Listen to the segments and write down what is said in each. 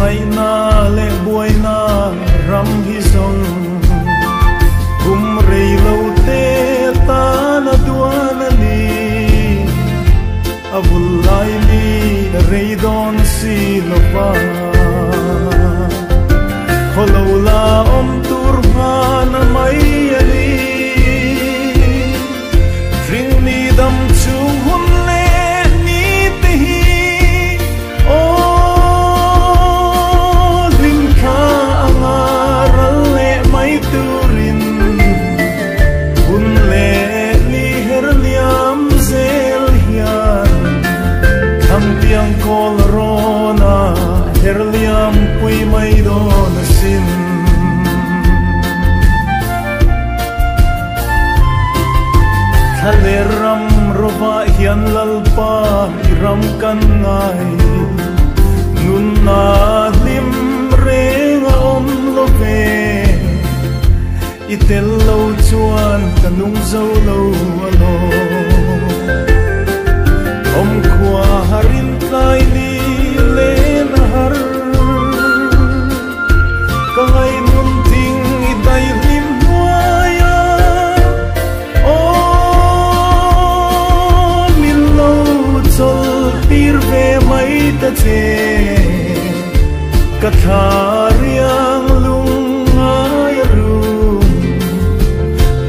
ngày na lệ buổi na ram hi song rei lâu te ta na tua na ni avul lai ni rei don si lova kholo la om tur na mai ali ring ni dam chung hun le ni te hi o ling kha angar le mai turin Tiang kol rona herliam pui mai don sin khale ram rova hian lalpa ram kan ngai nun na lim renga om love itel lo chuan kanung zo lo alo om khua harin lai ni le na har ka ngai nun ting i dai lim huaya o min lo chol tir ve mai ta che ka tha riang lung ai ru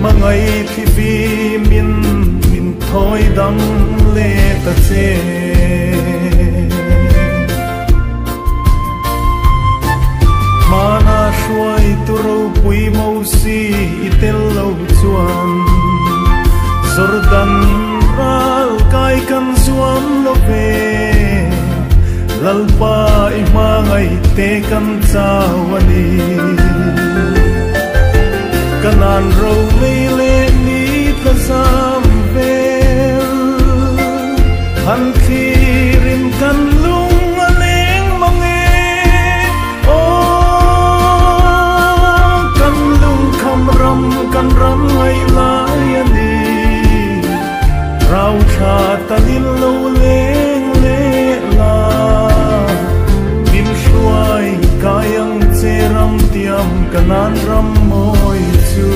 mangai thi vi min thoi dam le ta che mana shuai tu ro pui mo si itel lo chuan sordan ral kai kan zuam lo ve lalpa i ma ngai te kan chawani kanan ro le le ni ka sam ve han khirin kan lung aleng mange o kan lung kham ram kan ram ai lai ani rau tha talin lo leng le la bin shuai kayang che ram tiam kanan ram moi chu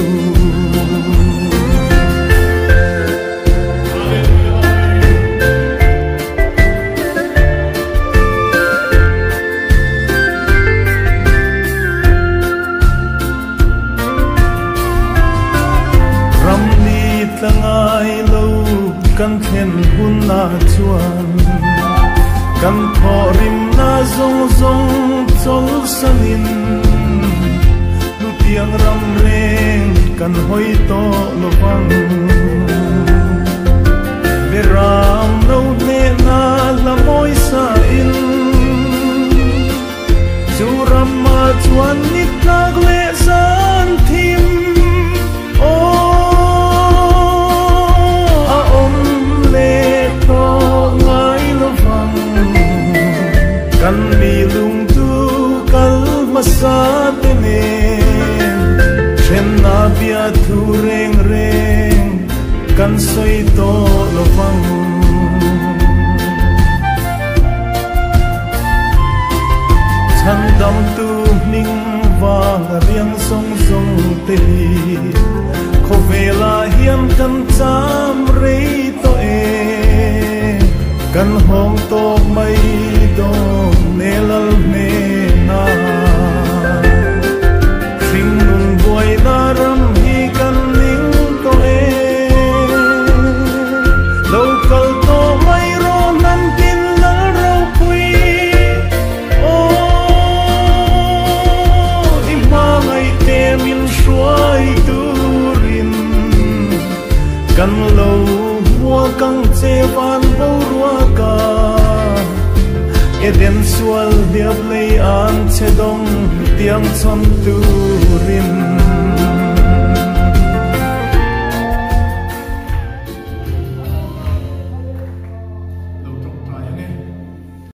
tangai lo kan khen hun na chuan kan thorim na zong zong chol sanin nu tiang ram reng kan hoi to lovang beram no ne na la moi sa in churam ma chuan nit lag le san thim kan mi lung tu kal masa tenen chen na bia thu reng reng kan soi to lovang chan dam tu ning wang riang song song te kho vela hiam kan cham rei to e kan hong to mai dom nelal me na sing nun boy na ram hi kan ning to e local to mai ro nan tin la ro pui o i ma ngai te min shuai turin kan lo mua kang che van bo ruwa ka Eden sual diab lay an che dong tiang chom turin